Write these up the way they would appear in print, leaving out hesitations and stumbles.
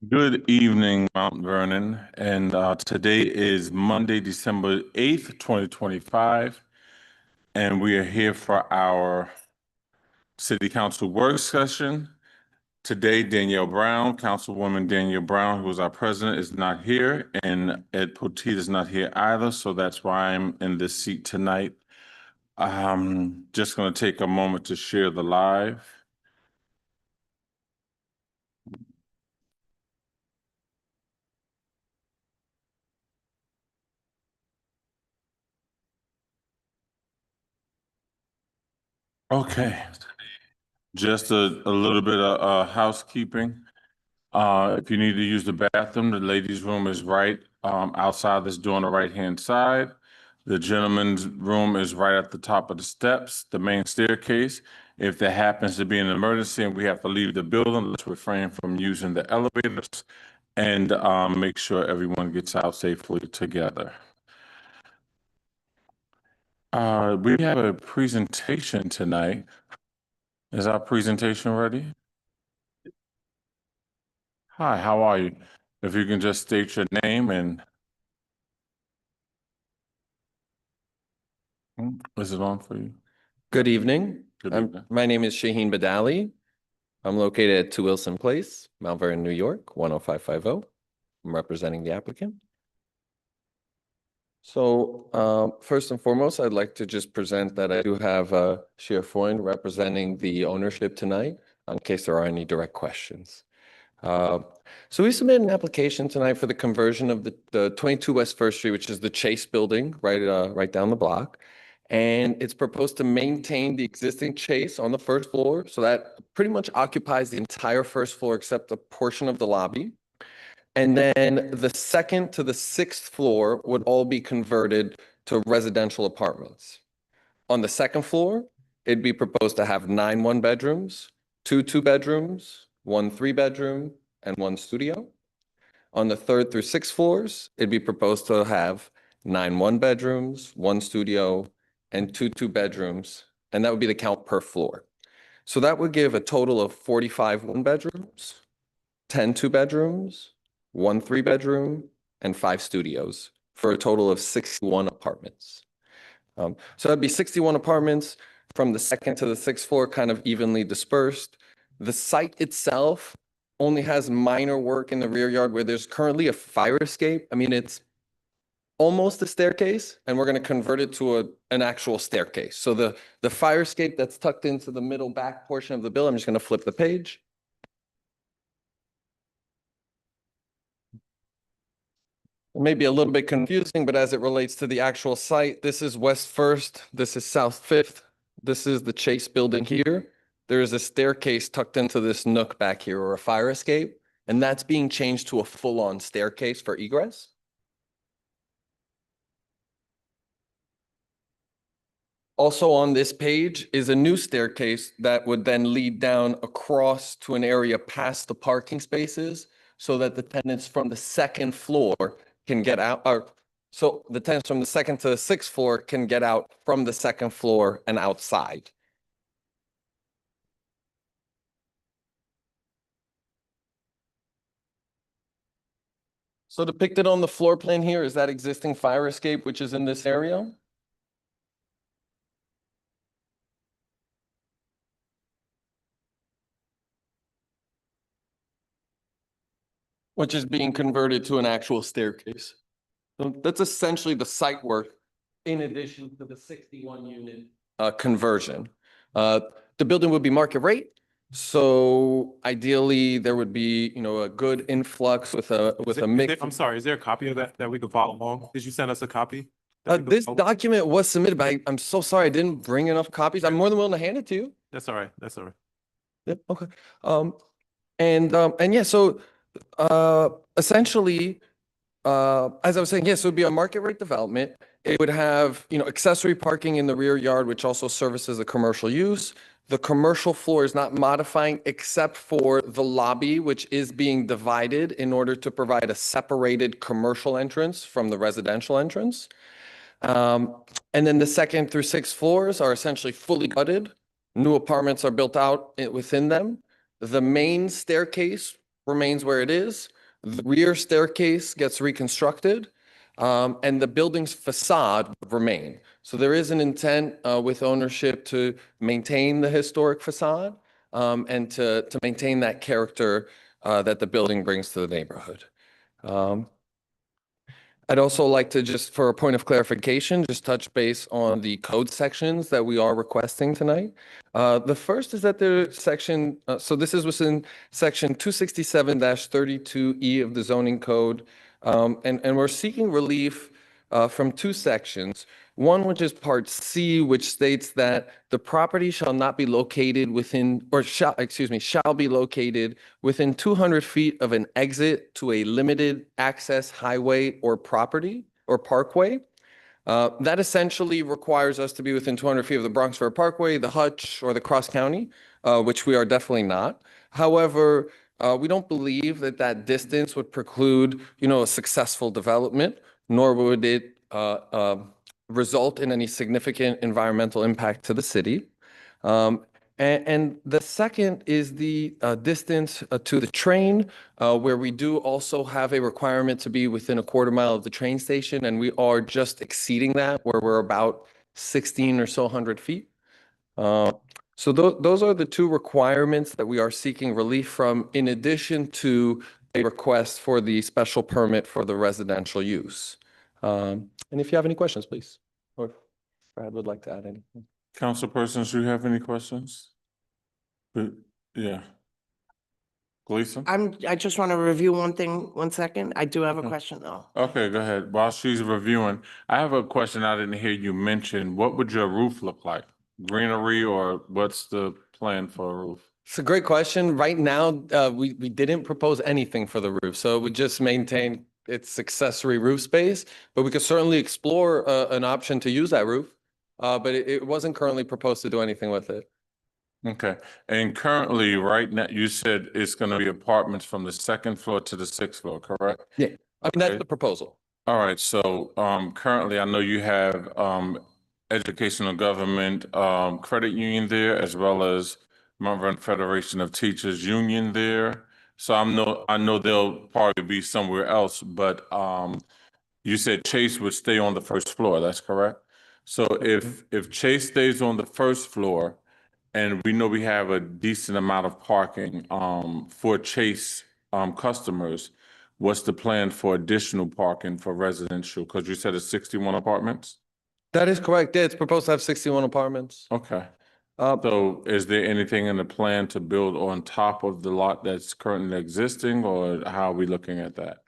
Good evening, Mount Vernon. And today is Monday, December 8th, 2025. And we are here for our City Council work session. Today, Danielle Brown, Councilwoman Danielle Brown, who is our president, is not here, and Ed Potteet is not here either. So that's why I'm in this seat tonight. I'm just going to take a moment to share the live. Okay, just a little bit of housekeeping. If you need to use the bathroom, the ladies' room is right outside this door on the right-hand side. The gentleman's room is right at the top of the steps, the main staircase. If there happens to be an emergency and we have to leave the building, let's refrain from using the elevators and make sure everyone gets out safely together. We have a presentation tonight. Is our presentation ready? Hi, how are you? If you can just state your name and is it on for you? Good evening. Good evening. My name is Shaheen Badali. I'm located at 2 Wilson Place, Mount Vernon, New York, 10550. I'm representing the applicant. So first and foremost, I'd like to just present that I do have Shir Freund representing the ownership tonight in case there are any direct questions. So we submitted an application tonight for the conversion of the 22 West First Street, which is the Chase building right down the block. And it's proposed to maintain the existing Chase on the first floor. So that pretty much occupies the entire first floor except a portion of the lobby. And then the second to the sixth floor would all be converted to residential apartments. On the second floor, it'd be proposed to have 9 one-bedrooms, 2 two-bedrooms, 1 three-bedroom, and 1 studio. On the third through sixth floors, it'd be proposed to have 9 one-bedrooms, 1 studio, and 2 two-bedrooms, and that would be the count per floor. So that would give a total of 45 one-bedrooms, 10 two-bedrooms, 1 three-bedroom, and 5 studios for a total of 61 apartments. So that'd be 61 apartments from the second to the sixth floor, kind of evenly dispersed. The site itself only has minor work in the rear yard where there's currently a fire escape. I mean, it's almost a staircase, and we're going to convert it to an actual staircase. So the fire escape that's tucked into the middle back portion of the building, I'm just going to flip the page. It may be a little bit confusing, but as it relates to the actual site, this is West First, this is South Fifth, this is the Chase building here. There is a staircase tucked into this nook back here, or a fire escape, and that's being changed to a full-on staircase for egress. Also on this page is a new staircase that would then lead down across to an area past the parking spaces so that the tenants from the second floor can get out, or so the tenants from the second to the sixth floor can get out from the second floor and outside. So depicted on the floor plan here is that existing fire escape, which is in this area. Which is being converted to an actual staircase. So that's essentially the site work in addition to the 61 unit conversion. The building would be market rate. So ideally there would be, a good influx with a mix. I'm sorry, is there a copy of that we could follow along? Did you send us a copy? This document was submitted, but I'm so sorry I didn't bring enough copies. I'm more than willing to hand it to you. That's all right. That's all right. Yep, okay. And yeah, so essentially, as I was saying, yes, it would be a market rate development. It would have, accessory parking in the rear yard, which also services a commercial use. The commercial floor is not modifying except for the lobby, which is being divided in order to provide a separated commercial entrance from the residential entrance. And then the second through sixth floors are essentially fully gutted. New apartments are built out within them. The main staircase remains where it is. The rear staircase gets reconstructed, and the building's facade would remain. So there is an intent with ownership to maintain the historic facade and to maintain that character that the building brings to the neighborhood. I'd also like to just, for a point of clarification, just touch base on the code sections that we are requesting tonight. The first is that so this is within section 267-32E of the zoning code. And we're seeking relief from two sections. One, which is part C, which states that the property shall not be located within, or shall be located within 200 feet of an exit to a limited access highway or property or parkway. That essentially requires us to be within 200 feet of the Bronx River Parkway, the Hutch, or the Cross County, which we are definitely not. However, we don't believe that that distance would preclude, a successful development, nor would it result in any significant environmental impact to the city. And the second is the distance to the train, where we do also have a requirement to be within a quarter mile of the train station, and we are just exceeding that, where we're about 16 or so hundred feet. So those are the two requirements that we are seeking relief from, in addition to a request for the special permit for the residential use. And if you have any questions, please, or if Brad would like to add anything. Councilpersons, do you have any questions? Yeah. Gleason? I just want to review one thing, 1 second. I do have a Okay. question though. Okay, go ahead. While she's reviewing, I have a question I didn't hear you mention. What would your roof look like? Greenery, or what's the plan for a roof? It's a great question. Right now, we didn't propose anything for the roof, so we just maintain its accessory roof space, but we could certainly explore an option to use that roof. But it wasn't currently proposed to do anything with it. Okay, and currently, right now, you said it's gonna be apartments from the second floor to the sixth floor, correct? Yeah. I mean, that's Okay. the proposal. All right, so currently I know you have educational government credit union there, as well as Mount Vernon Federation of Teachers Union there. So I know they'll probably be somewhere else, but you said Chase would stay on the first floor, that's correct? So if Chase stays on the first floor, and we know we have a decent amount of parking for Chase customers, what's the plan for additional parking for residential? Because you said it's 61 apartments? That is correct. Yeah, it's proposed to have 61 apartments. Okay. Uh, So is there anything in the plan to build on top of the lot that's currently existing, or how are we looking at that?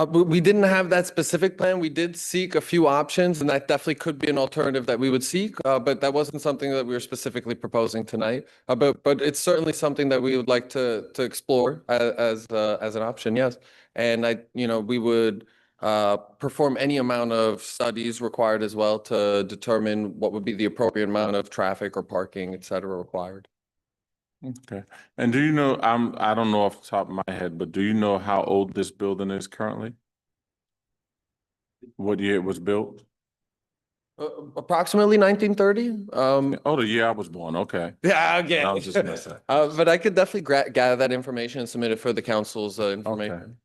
we didn't have that specific plan. We did seek a few options, and that definitely could be an alternative that we would seek. But that wasn't something that we were specifically proposing tonight. But it's certainly something that we would like to explore as an option. Yes, and we would perform any amount of studies required as well to determine what would be the appropriate amount of traffic or parking, et cetera, required. Okay. And do you know, I don't know off the top of my head, but do you know how old this building is currently? What year it was built? Approximately 1930. Oh, the year I was born, okay. Yeah, again. I was just messing. But I could definitely gather that information and submit it for the council's information.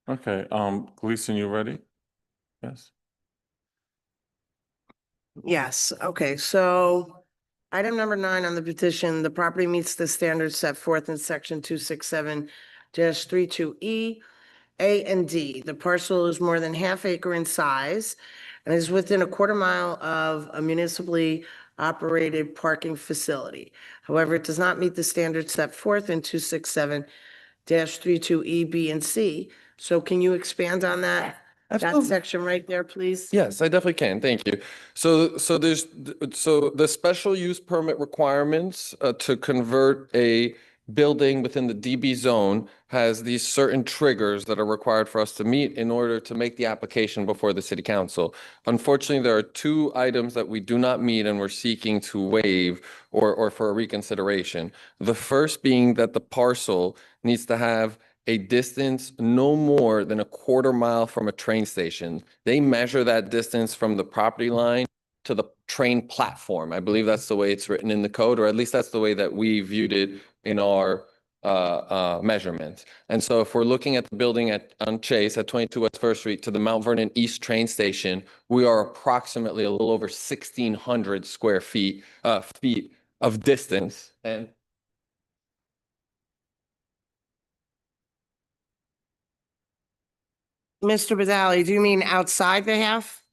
Okay, Gleason, you ready? Yes. Yes, okay, so item number 9 on the petition, the property meets the standards set forth in section 267-32E, A and D. The parcel is more than half acre in size and is within a quarter mile of a municipally operated parking facility. However, it does not meet the standards set forth in 267-32E, B, and C. So can you expand on that Absolutely. section right there, please? Yes, I definitely can. Thank you. So the special use permit requirements to convert a building within the DB zone has these certain triggers that are required for us to meet in order to make the application before the city council. Unfortunately, there are 2 items that we do not meet and we're seeking to waive or for a reconsideration. The first being that the parcel needs to have a distance no more than a quarter mile from a train station. They measure that distance from the property line to the train platform. I believe that's the way it's written in the code, or at least that's the way that we viewed it in our measurements. And so if we're looking at the building on Chase at 22 West First Street to the Mount Vernon East train station, we are approximately a little over 1,600 square feet of distance. And Mr. Badali, do you mean outside the half?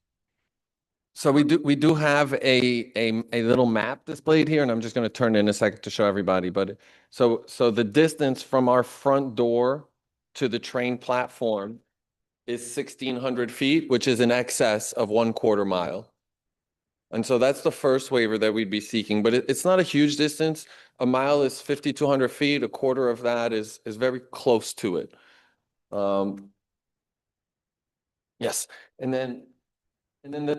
so we do have a little map displayed here, and I'm just going to turn it in a second to show everybody. But so the distance from our front door to the train platform is 1,600 feet, which is in excess of 1/4 mile. And so that's the first waiver that we'd be seeking, but it's not a huge distance. A mile is 5,200 feet. A quarter of that is very close to it. Yes, and then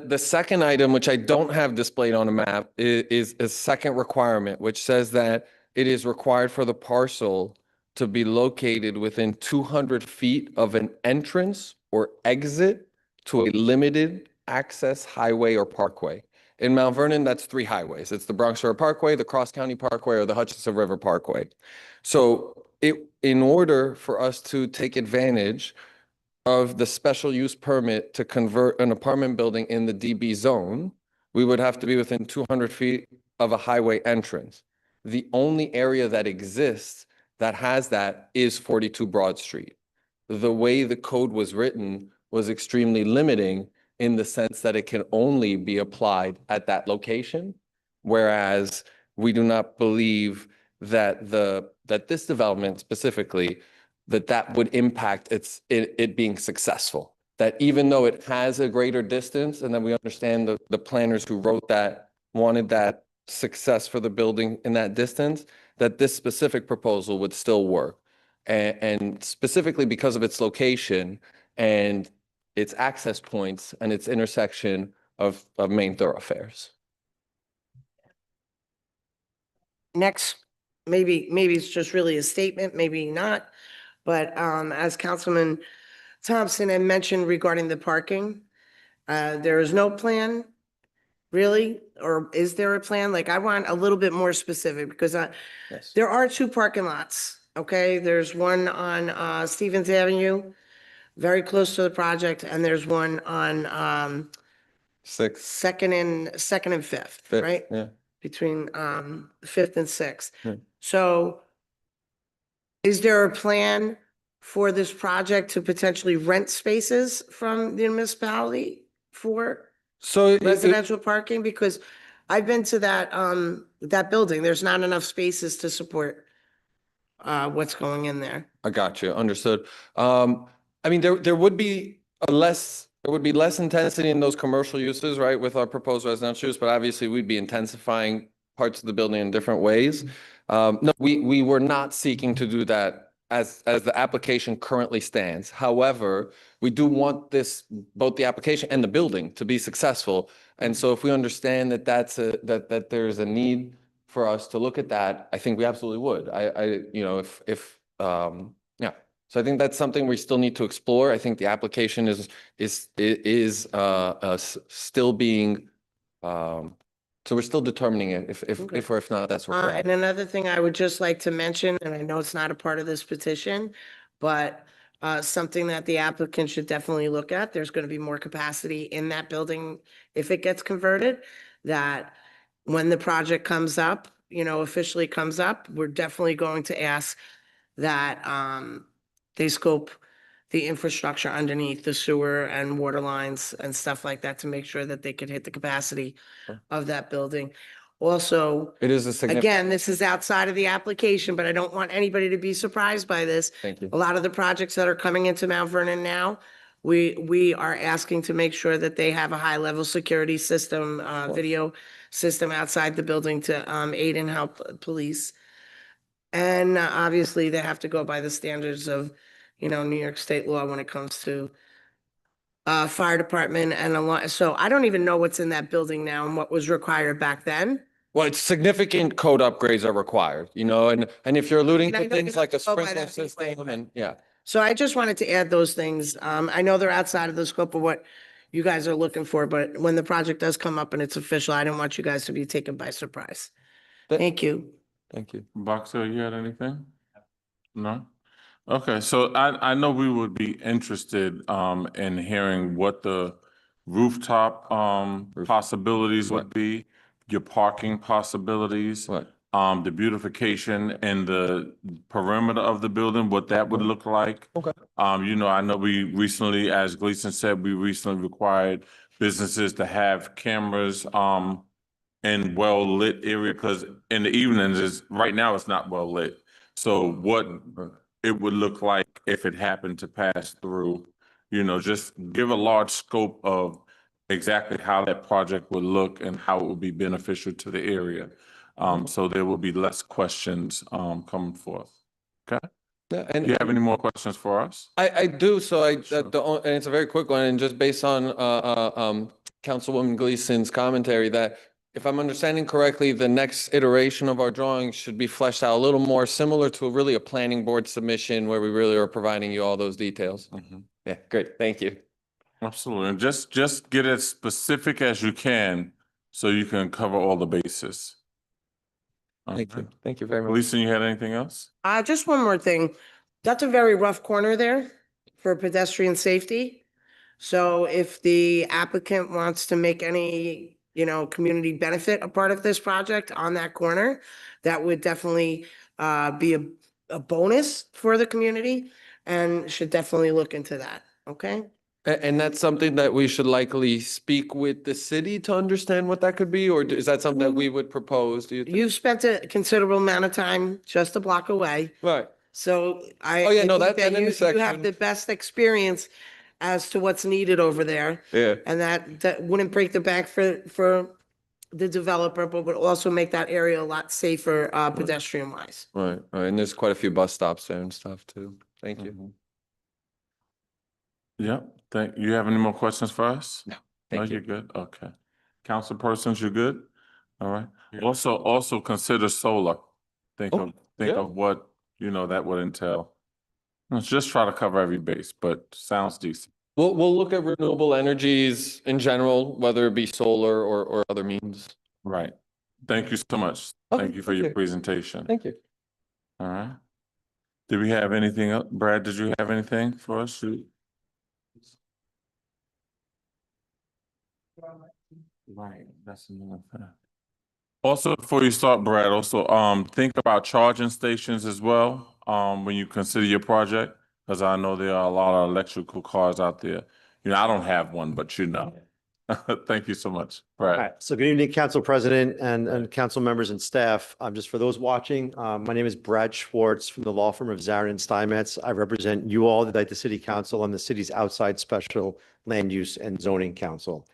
the second item, which I don't have displayed on a map, is a second requirement, which says that it is required for the parcel to be located within 200 feet of an entrance or exit to a limited access highway or parkway. In Mount Vernon, that's 3 highways. It's the Bronx River Parkway, the Cross County Parkway, or the Hutchinson River Parkway. So in order for us to take advantage of the special use permit to convert an apartment building in the DB zone, we would have to be within 200 feet of a highway entrance. The only area that exists that has that is 42 Broad Street. The way the code was written was extremely limiting in the sense that it can only be applied at that location, whereas we do not believe that that this development specifically that would impact it being successful. That even though it has a greater distance, and then we understand the planners who wrote that wanted that success for the building in that distance, that this specific proposal would still work. And specifically because of its location and its access points and its intersection of main thoroughfares. Next, maybe it's just really a statement, maybe not. But as Councilman Thompson had mentioned regarding the parking, there is no plan, really? Or is there a plan? Like, I want a little bit more specific because Yes. there are 2 parking lots, okay? There's one on Stevens Avenue, very close to the project, and there's one on 6th, Second and Fifth, 5th, right? yeah. Between Fifth and Sixth. Yeah. So is there a plan for this project to potentially rent spaces from the municipality for So residential parking? Because I've been to that building. There's not enough spaces to support what's going in there. I got you. Understood. I mean, there would be less intensity in those commercial uses, right, with our proposed residential use, but obviously we'd be intensifying parts of the building in different ways. No, we were not seeking to do that as the application currently stands. However, we do want both the application and the building to be successful. And so if we understand that that there's a need for us to look at that, I think we absolutely would. Yeah. So I think that's something we still need to explore. I think the application is still being, so we're still determining it if or if not, that's what we're at. And another thing I would just like to mention, and I know it's not a part of this petition, but something that the applicant should definitely look at, there's going to be more capacity in that building if it gets converted, that when the project comes up, officially comes up, we're definitely going to ask that they scope the infrastructure underneath the sewer and water lines and stuff like that to make sure that they could hit the capacity Sure. of that building. Also, It is a significant, again, this is outside of the application, but I don't want anybody to be surprised by this. thank you. A lot of the projects that are coming into Mount Vernon now, we are asking to make sure that they have a high-level security system, video system outside the building to aid and help police. And obviously, they have to go by the standards of, New York State law when it comes to fire department and a lot. So I don't even know what's in that building now and what was required back then. Well, it's significant code upgrades are required, and if you're alluding I to know you things like a don't go by sprinkler that anyway, system but- and, yeah. So I just wanted to add those things. I know they're outside of the scope of what you guys are looking for, but when the project does come up and it's official, I don't want you guys to be taken by surprise. Th- Thank you. Thank you. Boxer, you had anything? No? Okay, so I know we would be interested in hearing what the rooftop possibilities would be, your parking possibilities, Right. the beautification and the perimeter of the building, what that would look like. Okay. I know we recently, as Gleason said, we recently required businesses to have cameras in well-lit area, because in the evenings right now it's not well lit. So what it would look like if it happened to pass through, just give a large scope of exactly how that project would look and how it would be beneficial to the area. So there will be less questions coming forth. Okay? Yeah, Do you have any more questions for us? I do, so Sure. and it's a very quick one, and just based on, Councilwoman Gleason's commentary, that if I'm understanding correctly, the next iteration of our drawings should be fleshed out a little more similar to really a planning board submission where we really are providing you all those details. Mhm. Yeah, great, thank you. Absolutely. And just get as specific as you can so you can cover all the bases. Okay. Thank you very much. Gleason, you had anything else? Just one more thing. That's a very rough corner there for pedestrian safety. So if the applicant wants to make any, community benefit a part of this project on that corner, that would definitely be a bonus for the community and should definitely look into that, okay? And that's something that we should likely speak with the city to understand what that could be, or is that something that we would propose, do you think? You've spent a considerable amount of time just a block away. Right, So Oh, yeah, I no, think that you have intersection- the best experience as to what's needed over there. yeah. And that wouldn't break the bank for the developer, but would also make that area a lot safer, pedestrian wise. Right, and there's quite a few bus stops there and stuff too. Thank you. Mhm. Yeah, you have any more questions for us? No, Thank you're you. good, okay. Council persons, you're good? All right. Also consider solar. Think Oh, of, think yeah. of what, that would entail. Let's just try to cover every base, but sounds decent. We'll look at renewable energies in general, whether it be solar or other means. Right. Thank you so much. Okay, Thank you for thank your you. presentation. Thank you. All right. Do we have anything else? Brad, did you have anything for us? Right, that's another thing. Also, before you start, Brad, also, think about charging stations as well, when you consider your project, because I know there are a lot of electrical cars out there. I don't have one, but Thank you so much, All Brad. right, so good evening, Council President and council members and staff. Just for those watching, my name is Brad Schwartz from the law firm of Zarin and Steinmetz. I represent you all, the City Council, and the city's outside special land use and zoning council.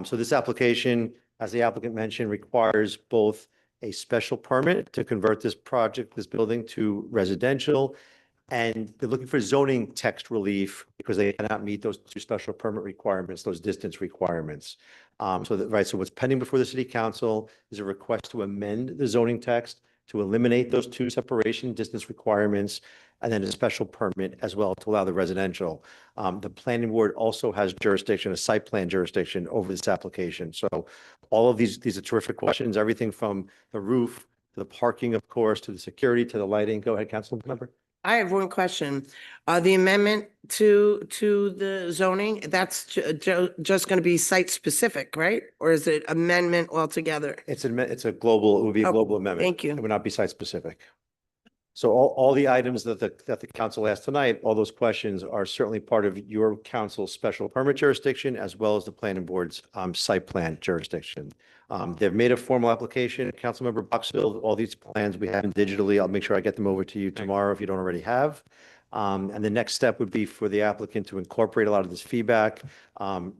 So this application, as the applicant mentioned, requires both a special permit to convert this project, this building to residential, and they're looking for zoning text relief because they cannot meet those two special permit requirements, those distance requirements. So what's pending before the city council is a request to amend the zoning text to eliminate those two separation distance requirements, and then a special permit as well to allow the residential. The planning board also has jurisdiction, a site plan jurisdiction over this application. So all of these are terrific questions, everything from the roof to the parking, of course, to the security, to the lighting. Go ahead, council member. I have one question. The amendment to the zoning, that's just going to be site specific, right? Or is it amendment altogether? It's a global, it would be a Oh, global amendment. thank you. It would not be site specific. So all the items that the council asked tonight, all those questions are certainly part of your council's special permit jurisdiction as well as the planning board's site plan jurisdiction. They've made a formal application. Councilmember Boxfield, all these plans we have them digitally. I'll make sure I get them over to you tomorrow if you don't already have. And the next step would be for the applicant to incorporate a lot of this feedback,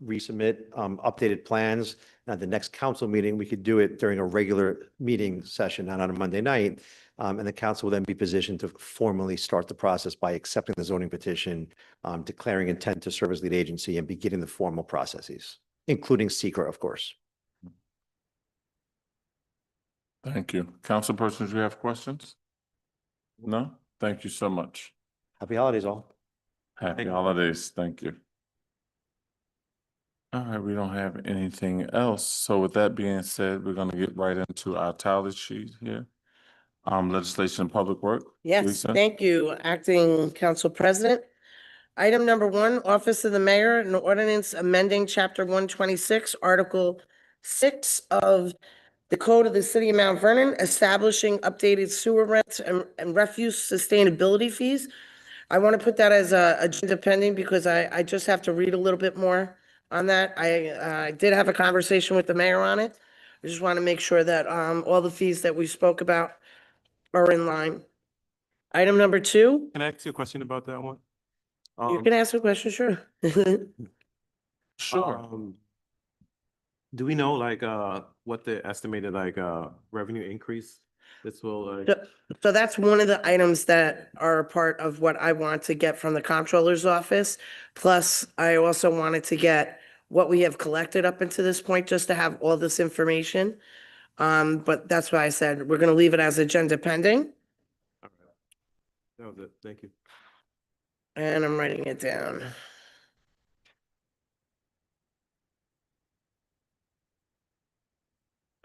resubmit updated plans. Now, the next council meeting, we could do it during a regular meeting session, not on a Monday night. And the council will then be positioned to formally start the process by accepting the zoning petition, declaring intent to serve as lead agency and beginning the formal processes, including secret, of course. Thank you. Council persons, you have questions? No? Thank you so much. Happy holidays all. Happy holidays. Thank you. All right, we don't have anything else. So with that being said, we're gonna get right into our tally sheet here. Legislation and Public Work. Yes, Lisa? thank you, Acting Council President. Item number one, Office of the Mayor, an ordinance amending Chapter 126, Article 6 of the Code of the City of Mount Vernon, establishing updated sewer rents and refuse sustainability fees. I want to put that as a agenda pending because I just have to read a little bit more on that. I did have a conversation with the mayor on it. I just want to make sure that all the fees that we spoke about are in line. Item number two, Can I ask you a question about that one? you can ask a question, sure. Sure. Do we know like, what the estimated like, revenue increase this will like? So that's one of the items that are a part of what I want to get from the comptroller's office. Plus, I also wanted to get what we have collected up until this point, just to have all this information. But that's why I said we're gonna leave it as agenda pending, All right. That was it. Thank you. and I'm writing it down.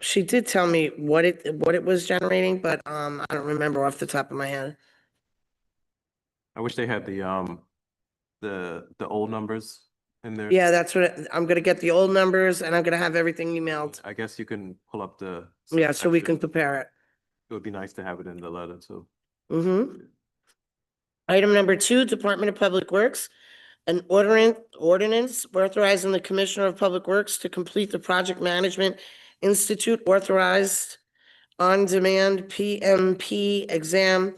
She did tell me what it was generating, but I don't remember off the top of my head. I wish they had the old numbers in there. Yeah, that's what, I'm gonna get the old numbers and I'm gonna have everything emailed. I guess you can pull up the. Yeah, so we can section. compare it. It would be nice to have it in the letter too. Mm-hmm. Item number two, Department of Public Works. An ordinance authorizing the Commissioner of Public Works to complete the Project Management Institute authorized on-demand PMP exam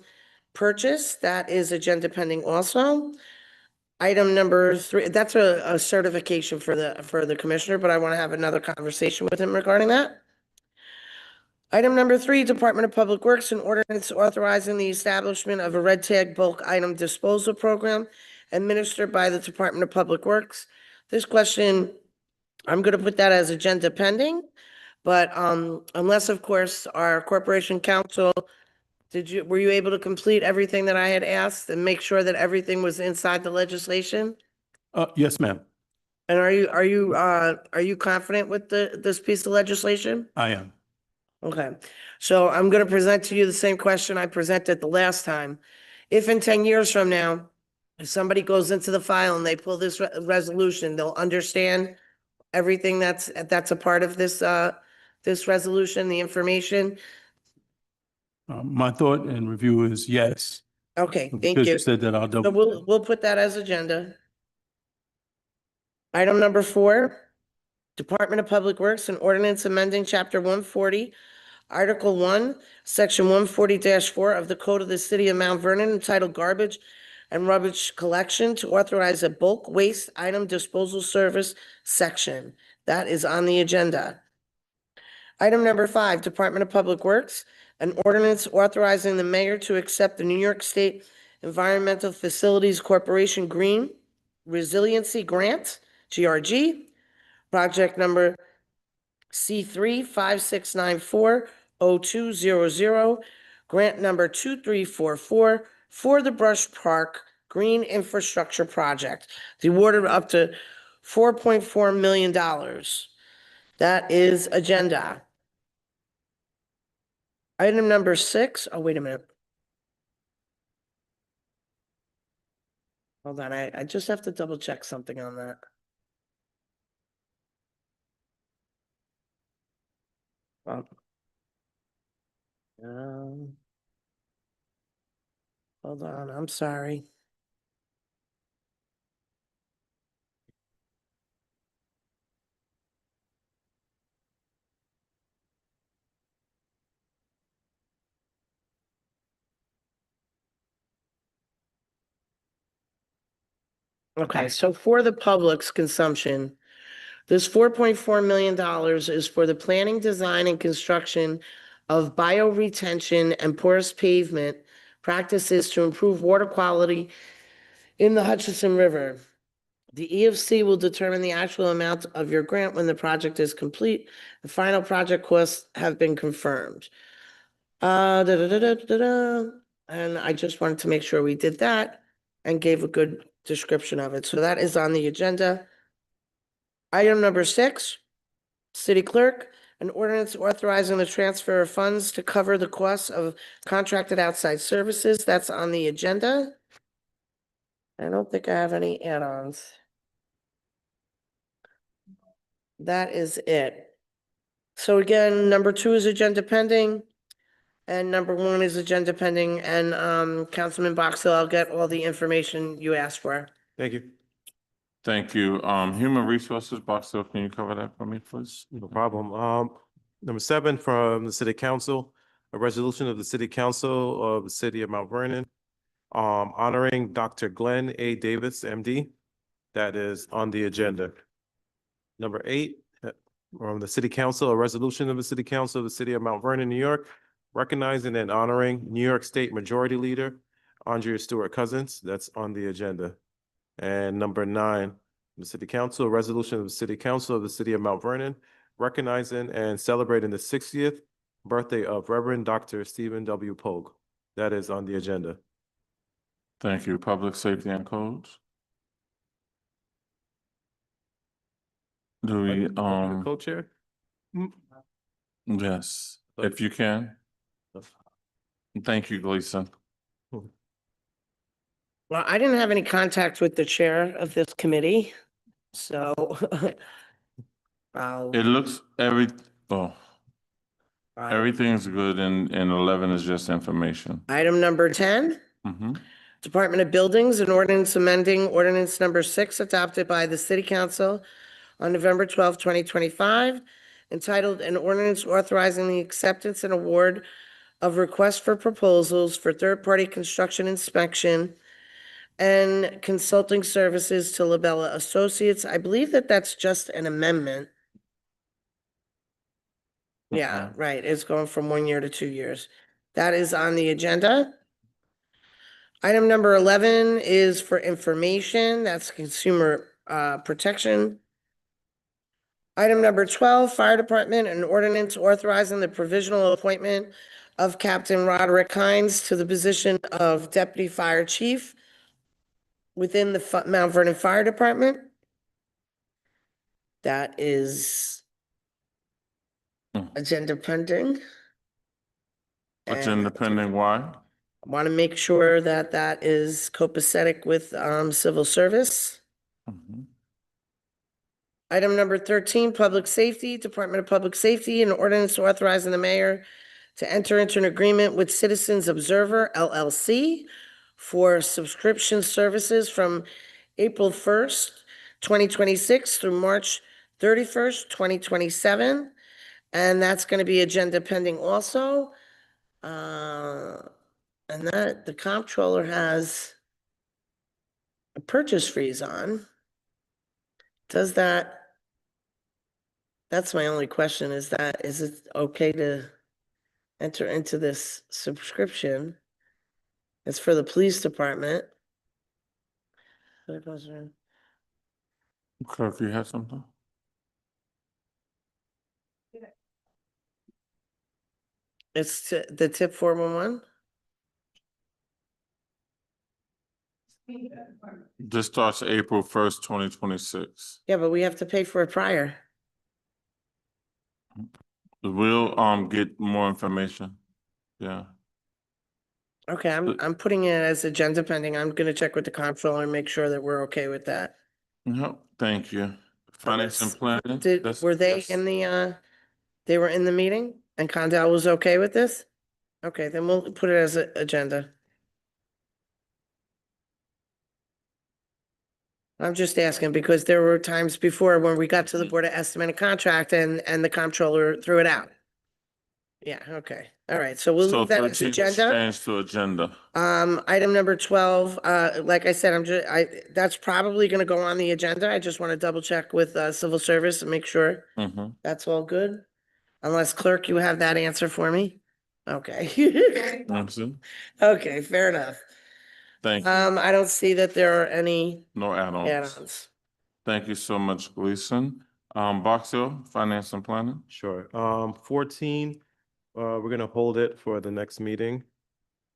purchase. That is agenda pending also. Item number three, that's a certification for the commissioner, but I want to have another conversation with him regarding that. Item number three, Department of Public Works, an ordinance authorizing the establishment of a red tag bulk item disposal program administered by the Department of Public Works. This question, I'm gonna put that as agenda pending, but unless, of course, our corporation counsel, were you able to complete everything that I had asked and make sure that everything was inside the legislation? Yes, ma'am, And are you confident with this piece of legislation? I am. Okay, so I'm gonna present to you the same question I presented the last time. If in 10 years from now, if somebody goes into the file and they pull this resolution, they'll understand everything that's a part of this resolution, the information. My thought and review is yes. Okay, thank Because you. you said that, I'll So double. we'll put that as agenda. Item number four, Department of Public Works, an ordinance amending Chapter 140, Article 1, Section 140-4 of the Code of the City of Mount Vernon entitled Garbage and Rubbish Collection to authorize a bulk waste item disposal service section. That is on the agenda. Item number five, Department of Public Works, an ordinance authorizing the mayor to accept the New York State Environmental Facilities Corporation Green Resiliency Grant, GRG, project number C356940200, grant number 2344 for the Brush Park Green Infrastructure Project. The awarded up to $4.4 million. That is agenda. Item number six, oh, wait a minute. Hold on, I just have to double check something on that. Hold on, I'm sorry. Okay, so for the public's consumption, this $4.4 million is for the planning, design, and construction of bioretention and porous pavement practices to improve water quality in the Hutchinson River. The EFC will determine the actual amount of your grant when the project is complete. The final project costs have been confirmed. And I just wanted to make sure we did that and gave a good description of it. So that is on the agenda. Item number six, City Clerk, an ordinance authorizing the transfer of funds to cover the costs of contracted outside services. That's on the agenda. I don't think I have any add-ons. That is it. So again, number 2 is agenda pending. And number 1 is agenda pending. And Councilman Boxill, I'll get all the information you asked for. Thank you. Thank you. Human Resources, Boxell, can you cover that for me, please? No problem. Number 7 from the City Council, a resolution of the City Council of the City of Mount Vernon, honoring Dr. Glenn A. Davis, MD. That is on the agenda. Number 8, from the City Council, a resolution of the City Council of the City of Mount Vernon, New York, recognizing and honoring New York State Majority Leader Andrea Stewart Cousins. That's on the agenda. And number 9, the City Council, a resolution of the City Council of the City of Mount Vernon, recognizing and celebrating the 60th birthday of Reverend Dr. Stephen W. Pogue. That is on the agenda. Thank you. Public Safety and Codes? Do we, Co-chair? yes, if you can. Thank you, Gleason. Well, I didn't have any contact with the chair of this committee, so I'll, It looks everything's good and 11 is just information. item number 10, Mm-hmm. Department of Buildings, an ordinance amending ordinance number 6 adopted by the City Council on November 12, 2025, entitled an ordinance authorizing the acceptance and award of requests for proposals for third-party construction inspection and consulting services to Labella Associates. I believe that that's just an amendment. Yeah, right. It's going from 1 year to 2 years. That is on the agenda. Item number 11 is for information. That's consumer protection. Item number 12, Fire Department, an ordinance authorizing the provisional appointment of Captain Roderick Hines to the position of Deputy Fire Chief within the Mount Vernon Fire Department. That is agenda pending. Agenda pending, why? Want to make sure that that is copacetic with civil service. Mhm. Item number 13, Public Safety, Department of Public Safety, an ordinance authorizing the mayor to enter into an agreement with Citizens Observer LLC for subscription services from April 1st, 2026 through March 31st, 2027. And that's going to be agenda pending also. And that the comptroller has a purchase freeze on. Does that, that's my only question, is it okay to enter into this subscription? It's for the police department. Clerk, you have something? It's the tip 411? This starts April 1st, 2026. Yeah, but we have to pay for it prior. We'll get more information. Yeah. Okay, I'm putting it as agenda pending. I'm gonna check with the comptroller and make sure that we're okay with that. No, thank you. Finance and planning? Were they Yes. in the, they were in the meeting and Condell was okay with this? Okay, then we'll put it as an agenda. I'm just asking because there were times before when we got to the Board of Estimate and Contract and the comptroller threw it out. Yeah, okay. All right, so we'll So leave that as 13 is agenda. changed to agenda. Item number 12, like I said, that's probably gonna go on the agenda. I just want to double check with civil service and make sure Mm-hmm. that's all good. Unless clerk, you have that answer for me? Okay. Okay, fair enough. Thank you. I don't see that there are any No add-ons. add-ons. Thank you so much, Gleason. Boxill, finance and planning? Sure. 14, we're gonna hold it for the next meeting.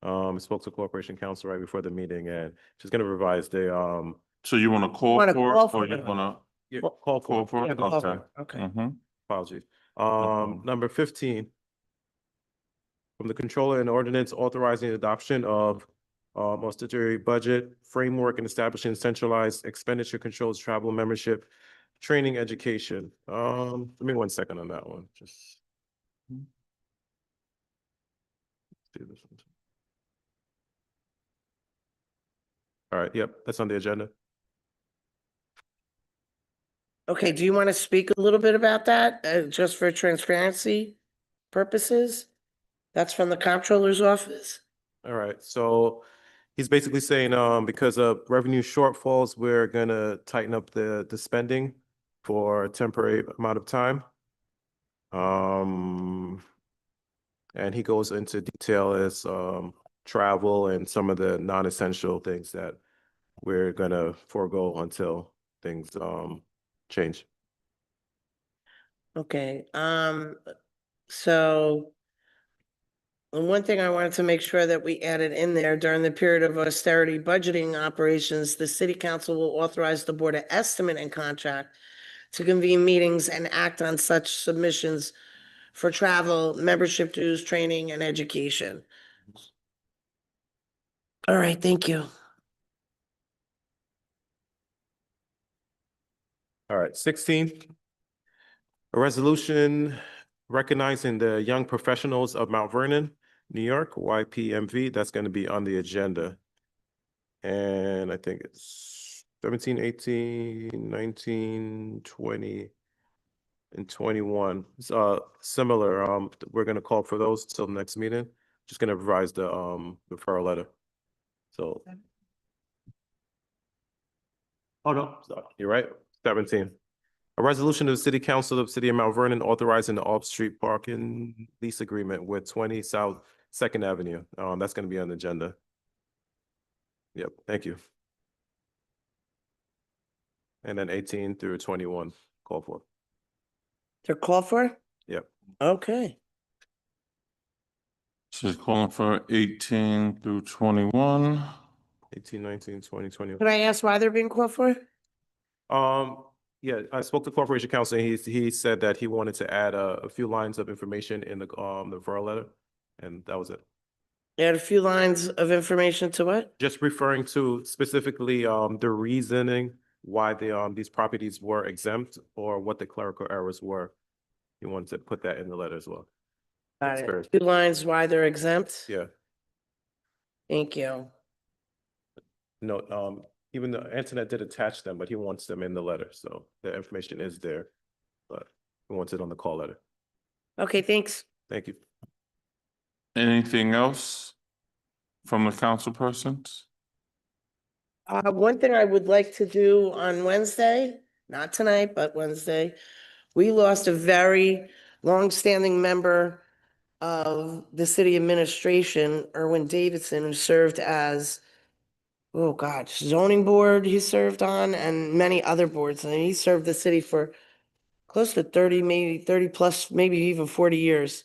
Spoke to Corporation Counsel right before the meeting and she's gonna revise the, So you want to call Wanna for call it for or you it. want yeah, Well, call Call for. for it? Yeah, call for Okay. it. Okay. to? Mm-hmm. Apologies. problem. Number 15. From the controller, an ordinance authorizing adoption of statutory budget framework and establishing centralized expenditure controls, travel, membership, training, education. Give me 1 second on that one, just. do this one. All right, yep, that's on the agenda. Okay, do you want to speak a little bit about that, just for transparency purposes? That's from the comptroller's office. All right, so he's basically saying, because of revenue shortfalls, we're gonna tighten up the spending for a temporary amount of time. And he goes into detail as, travel and some of the non-essential things that we're gonna forego until things, change. Okay, so and one thing I wanted to make sure that we added in there, during the period of austerity budgeting operations, the city council will authorize the board of estimate and contract to convene meetings and act on such submissions for travel, membership dues, training, and education. All right, thank you. All right, 16. A resolution recognizing the young professionals of Mount Vernon, New York, YPMV, that's gonna be on the agenda. And I think it's 17, 18, 19, 20, and 21. It's similar. We're gonna call for those till the next meeting. Just gonna revise the referral letter. So. Oh, no, sorry, you're right, 17. A resolution of the City Council of the City of Mount Vernon authorizing the off-street parking lease agreement with 20 South Second Avenue. That's gonna be on the agenda. Yep, thank you. And then 18 through 21, call for. They're called for? Yep. Okay. She's calling for 18 through 21. 18, 19, 20, 21. Could I ask why they're being called for? Yeah, I spoke to Corporation Counsel, and he said that he wanted to add a few lines of information in the referral letter, and that was it. Add a few lines of information to what? Just referring to specifically the reasoning why these properties were exempt or what the clerical errors were. He wanted to put that in the letter as well. Got That's it. fair. 2 lines why they're exempt? Yeah, Thank you. no, even though Antoinette did attach them, but he wants them in the letter, so the information is there. But he wants it on the call letter. Okay, thanks. Thank you. Anything else from the council persons? One thing I would like to do on Wednesday, not tonight, but Wednesday, we lost a very longstanding member of the city administration, Erwin Davidson, who served as, oh God, zoning board he served on and many other boards. And he served the city for close to 30, maybe 30 plus, maybe even 40 years.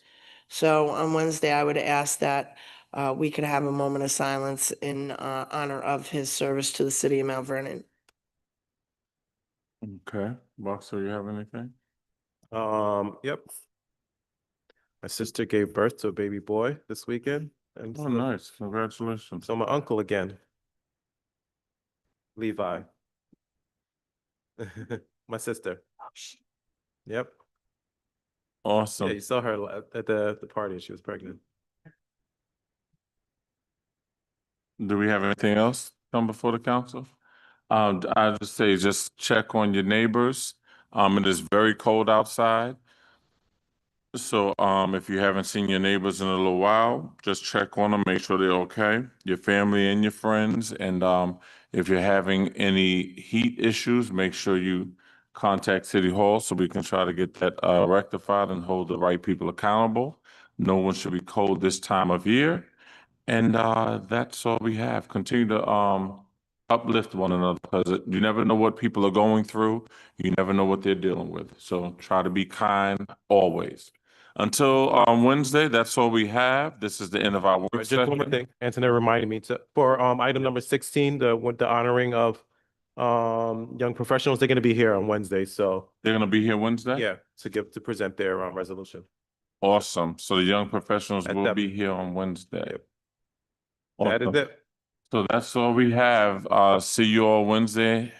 So on Wednesday, I would ask that we could have a moment of silence in honor of his service to the city of Mount Vernon. Okay, Boxer, you have anything? Yep. My sister gave birth to a baby boy this weekend, and Oh, nice, congratulations. so my uncle again, Levi. My sister. Yep. Yeah, Awesome. you saw her at the party. She was pregnant. Do we have anything else come before the council? I just say, just check on your neighbors. It is very cold outside. So, if you haven't seen your neighbors in a little while, just check on them, make sure they're okay, your family and your friends. And, if you're having any heat issues, make sure you contact City Hall so we can try to get that, rectified and hold the right people accountable. No one should be cold this time of year. And that's all we have. Continue to uplift one another because you never know what people are going through. You never know what they're dealing with. So try to be kind always. Until Wednesday, that's all we have. This is the end of our work Just one more session. thing. Antoinette reminded me for item number 16, with the honoring of Young professionals, they're going to be here on Wednesday, so They're gonna be here Wednesday? yeah, to present their resolution. Awesome. So the young professionals At will that- be here on Wednesday. Yep. That is Awesome. it. So that's all we have. See you all Wednesday.